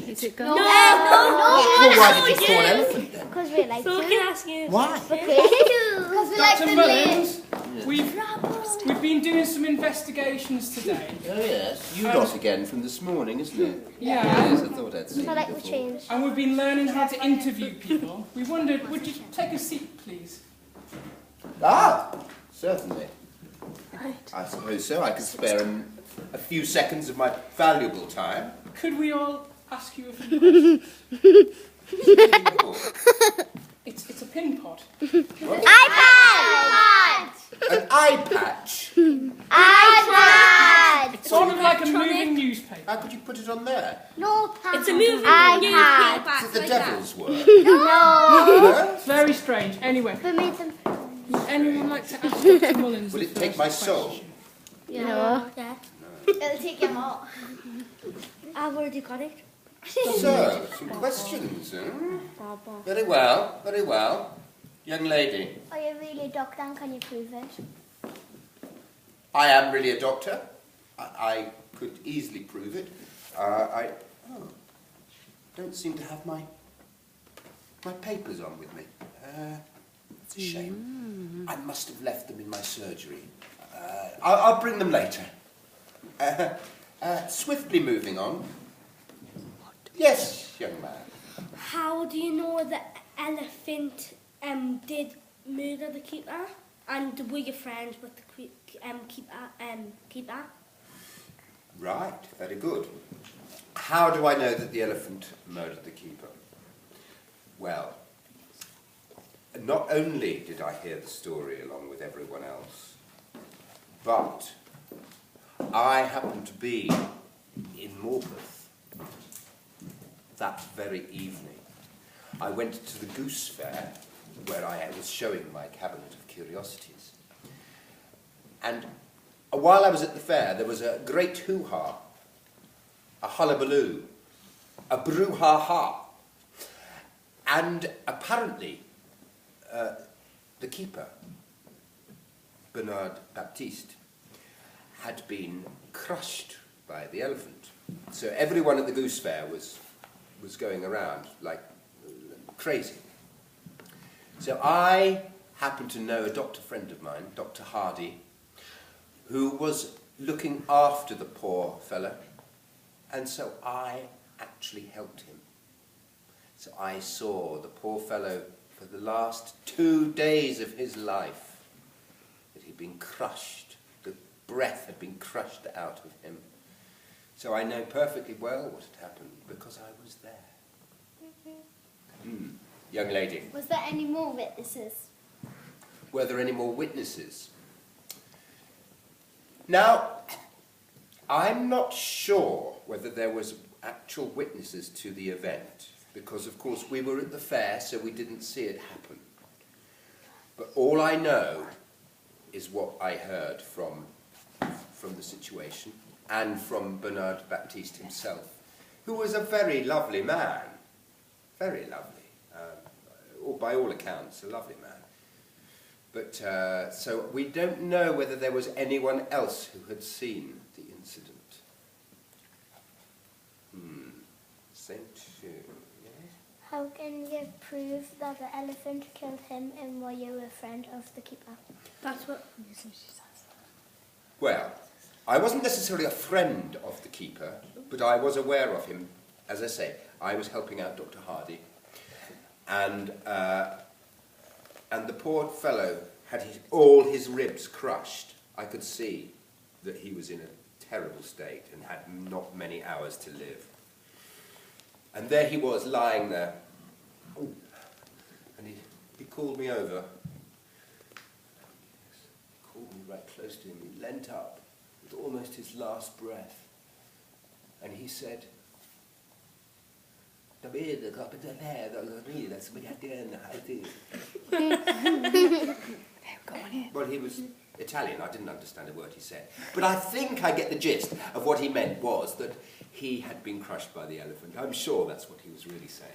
it? Is it No. gone? No. Well, why did you call elephant then? Because we like So to. I can ask you. Why? Because we like Dr. to Mullins, live. we've been doing some investigations today. Oh yes, you lot again from this morning, isn't it? Yeah. Yes, I thought I'd seen I like you the before. change. And we've been learning how to interview people. We wondered, would you take a seat, please? Ah, certainly. I suppose so. I could spare a few seconds of my valuable time. Could we all ask you a few questions? It's a pin pod. iPad! An eye patch. iPad! It's sort of like a moving newspaper. How could you put it on there? No, It's a moving iPad. Is it the devil's work? No. It's very strange. Anyway, We made them. would anyone like to ask Dr. Mullins Will the it take first my soul? question? No. It'll take your heart. I've already got it. So, some questions, Very well, very well. Young lady, Are you really a doctor and can you prove it? I am really a doctor. I could easily prove it. I don't seem to have my papers on with me. It's a shame. I must have left them in my surgery. I'll bring them later. Swiftly moving on. Yes, young man. How do you know the elephant did murder the keeper? And were you friends with the keeper? Right, very good. How do I know that the elephant murdered the keeper? Well, not only did I hear the story along with everyone else, but I happened to be in Morpeth that very evening. I went to the Goose Fair where I was showing my cabinet of curiosities. And while I was at the fair, there was a great hoo-ha, a hullabaloo, a brouhaha. And apparently, the keeper, Bernard Baptiste, had been crushed by the elephant. So everyone at the Goose Fair was going around like crazy. So I happened to know a doctor friend of mine, Dr. Hardy, who was looking after the poor fellow, and so I actually helped him. So I saw the poor fellow for the last 2 days of his life, that he'd been crushed, the breath had been crushed out of him. So I know perfectly well what had happened, because I was there. Young lady. Was there any more witnesses? Were there any more witnesses? Now, I'm not sure whether there was actual witnesses to the event, because of course we were at the fair, so we didn't see it happen. But all I know is what I heard from the situation, and from Bernard Baptiste himself, who was a very lovely man. Very lovely. By all accounts, a lovely man. But, so we don't know whether there was anyone else who had seen the incident. Saint Jude, yes? How can you prove that the elephant killed him and were you a friend of the keeper? That's what... Well, I wasn't necessarily a friend of the keeper, but I was aware of him. As I say, I was helping out Dr. Hardy, and the poor fellow had all his ribs crushed. I could see that he was in a terrible state and had not many hours to live. And there he was, lying there, and he called me over. He called me right close to him. He leant up with almost his last breath, and he said, well, he was Italian. I didn't understand a word he said. But I think I get the gist of what he meant was that he had been crushed by the elephant. I'm sure that's what he was really saying.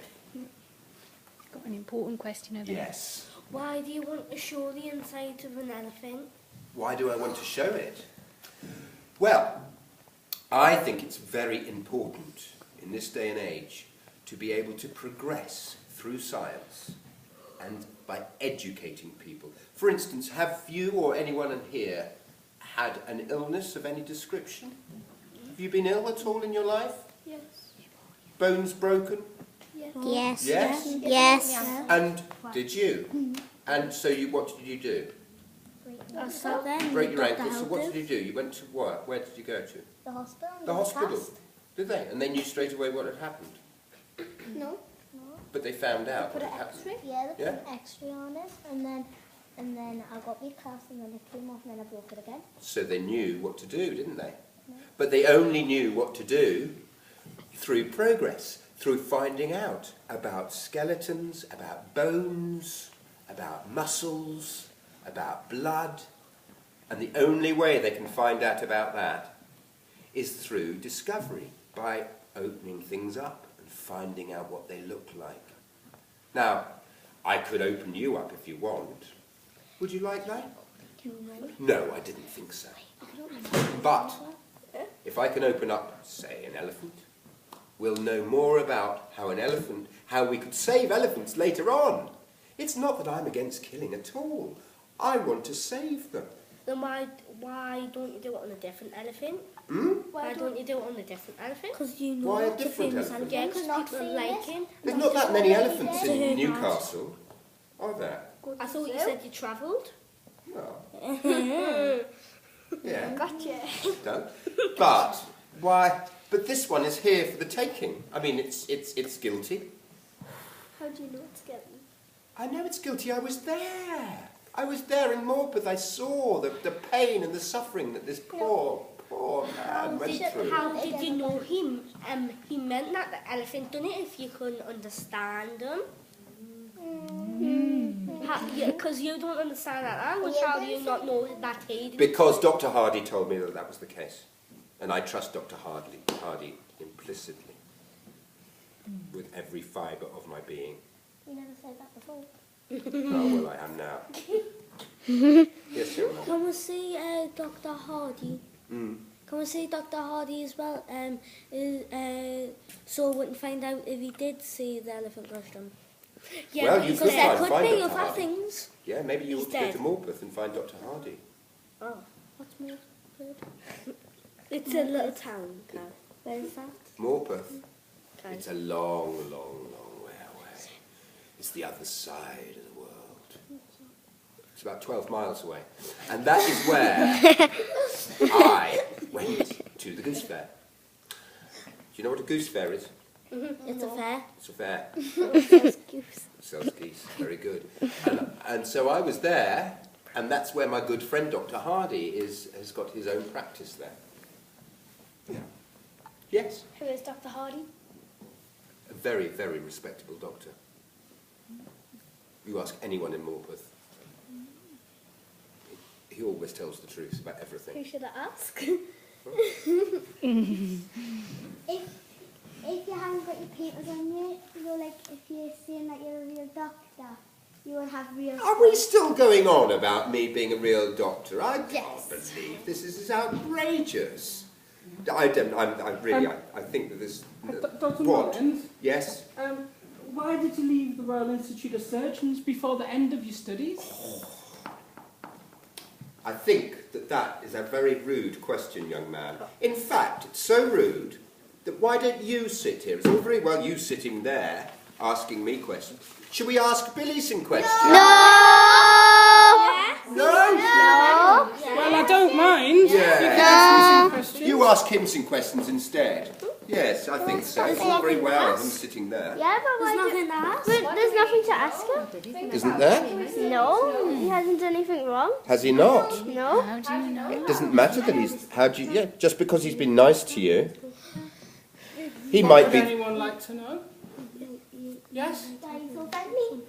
Got an important question over there. Yes. Why do you want to show the inside of an elephant? Why do I want to show it? Well, I think it's very important in this day and age to be able to progress through science and by educating people. For instance, have you or anyone in here had an illness of any description? Have you been ill at all in your life? Yes. Bones broken? Yes. Yes? Yes. And did you? And so what did you do? I sat there and Break your Dr. ankle. So what helped did you do? You went to work. Where did you go to? The hospital. The hospital. Did they? And they knew straight away what had happened. No. But they found out Put what an had happened. X-ray? Yeah, they put Yeah? an X-ray on it, and then I got my cast, and then it came off, and then I broke it again. So they knew what to do, didn't they? But they only knew what to do through progress, through finding out about skeletons, about bones, about muscles, about blood. And the only way they can find out about that is through discovery, by opening things up and finding out what they look like. Now, I could open you up if you want. Would you like that? No, I didn't think so. But if I can open up, say, an elephant, we'll know more about how we could save elephants later on. It's not that I'm against killing at all. I want to save them. Then why don't you do it on a different elephant? Why don't you do it on a different elephant? Because you know Why a lots of different things elephant? Yeah, because Not people famous. like him. There's not that many elephants Yeah. in Newcastle, are there? I thought you said you travelled. Well, yeah. Gotcha. Don't. But why? But this one is here for the taking. I mean, it's guilty. How do you know it's getting? I know it's guilty. I was there. I was there in Morpeth. I saw the pain and the suffering that this poor man went through. How did you know he meant that the elephant done it if you couldn't understand him? Because you don't understand that language, how do you not know that he did? Because Dr. Hardy told me that was the case. And I trust Dr. Hardy implicitly, with every fibre of my being. You never said that before. Oh, well, I am now. Yes, Your Honour. Can we see Dr. Hardy? Mm. Can we see Dr. Hardy as well? So we can find out if he did see the elephant crushed him. Yeah, Well, you because could there try and could find be Dr. other Hardy. things. Yeah, maybe you He's ought to go dead. to Morpeth and find Dr. Hardy. Oh, what's Morpeth? It's a little town, Cal. Where is that? Morpeth? Cal. It's a long, long, long way away. It's the other side of the world. It's about 12 miles away. And that is where I went to the Goose Fair. Do you know what a goose fair is? It's a fair. It's a fair. Goose. It sells geese. Very good. And so I was there, and that's where my good friend Dr. Hardy has got his own practice there. Yeah. Yes. Who is Dr. Hardy? A very, very respectable doctor. You ask anyone in Morpeth. He always tells the truth about everything. Who should I ask? If you haven't got your papers on you, you're like, if you're saying that you're a real doctor, you will have real... Are we still going on about me being a real doctor? I can't believe this. This is outrageous. I think that this... Dr. What? Mullins, Yes? why did you leave the Royal Institute of Surgeons before the end of your studies? I think that is a very rude question, young man. In fact, it's so rude that why don't you sit here? It's all very well you sitting there asking me questions. Should we ask Billy some questions? No? Well, I don't mind. Yeah. You can ask me some questions. You ask him some questions instead. Yes, I think so. It's all very well him sitting there. Yeah, but There's why nothing to ask. But there's nothing to ask him. Isn't there? No, he hasn't done anything wrong. Has he not? No. How do you know? It doesn't matter that he's... just because he's been nice to you. He might Would be... anyone like to know? Yes? Why are you so friendly?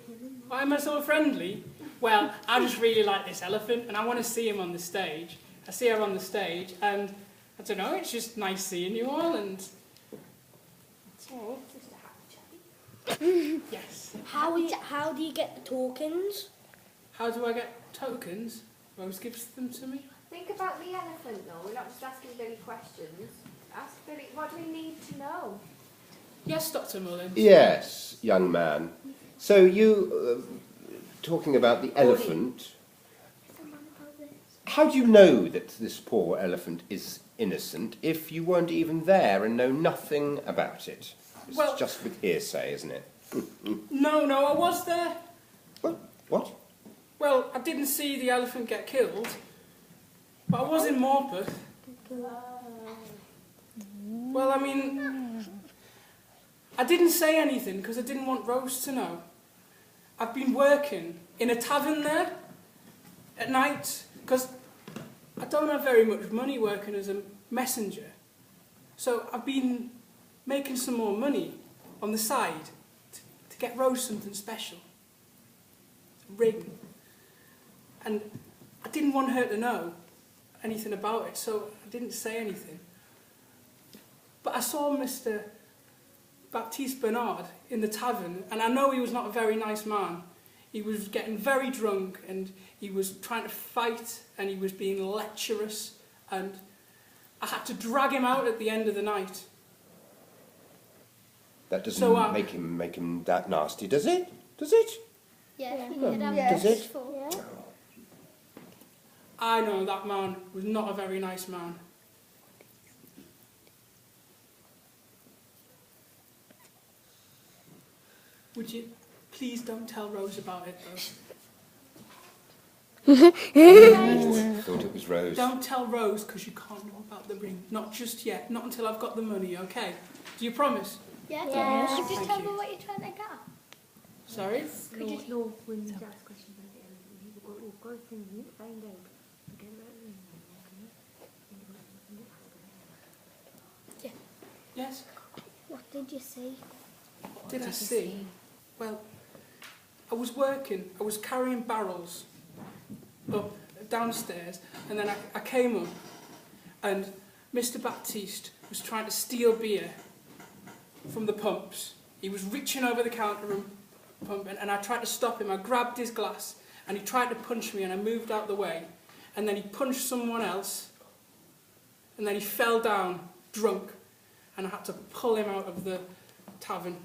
Why am I so friendly? Well, I just really like this elephant and I want to see him on the stage. I see her on the stage and, I don't know, it's just nice seeing you all and... That's all. Yes. How do you get the tokens? How do I get tokens? Rose gives them to me. Think about the elephant though, we're not just asking Billy questions. Ask Billy, what do we need to know? Yes, Dr. Mullins. Yes, young man. So you, talking about the elephant, how do you know that this poor elephant is innocent if you weren't even there and know nothing about it? It's Well- just with hearsay, isn't it? No, I was there. What? Well, I didn't see the elephant get killed, but I was in Morpeth. Well, I mean, I didn't say anything because I didn't want Rose to know. I've been working in a tavern there at night because I don't have very much money working as a messenger. So I've been making some more money on the side to get Rose something special. A ring. And I didn't want her to know anything about it, so I didn't say anything. But I saw Mr. Baptiste Bernard in the tavern, and I know he was not a very nice man. He was getting very drunk, and he was trying to fight, and he was being lecherous, and I had to drag him out at the end of the night. That doesn't So, make him that nasty, does it? Does it? Yeah, Does it? Yeah. I know that man was not a very nice man. Would you please don't tell Rose about it, though? I thought it was Rose. Don't tell Rose because you can't know about the ring. Not just yet. Not until I've got the money, okay? Do you promise? Yeah. Yes. Could you Thank tell you. me what you're trying to get? Sorry? Could you No, when you ask questions about it, we'll go through and you need to find out. Okay, Yes? What did you say? What did I see? Well, I was working. I was carrying barrels up downstairs, and then I came up, and Mr. Baptiste was trying to steal beer from the pumps. He was reaching over the counter and pumping, and I tried to stop him. I grabbed his glass, and he tried to punch me, and I moved out the way, and then he punched someone else, and then he fell down drunk, and I had to pull him out of the tavern.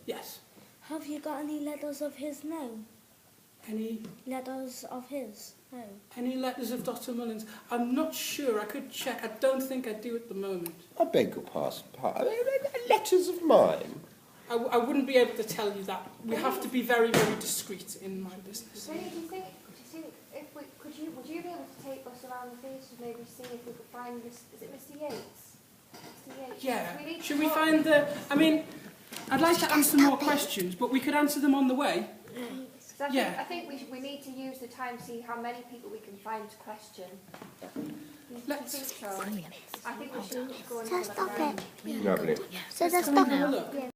Yes. Have you got any letters of his now? Any Letters of his? No. any letters of Dr. Mullins? I'm not sure. I could check. I don't think I do at the moment. I beg your pardon. Letters of mine. I wouldn't be able to tell you that. We have to be very, very discreet in my business. Really, do you think if we would you be able to take us around the theatre to maybe see if we could find this? Is it Mr. Yates? Mr. Yates. Yeah. We need Should to we talk- find the... I mean, I'd like to answer more questions, but we could answer them on the way. 'Cause Yeah. I think we need to use the time to see how many people we can find to question. Let's I think so. I think we should go and So have a look stop around. it. Lovely. So let's just go and stop. have a look.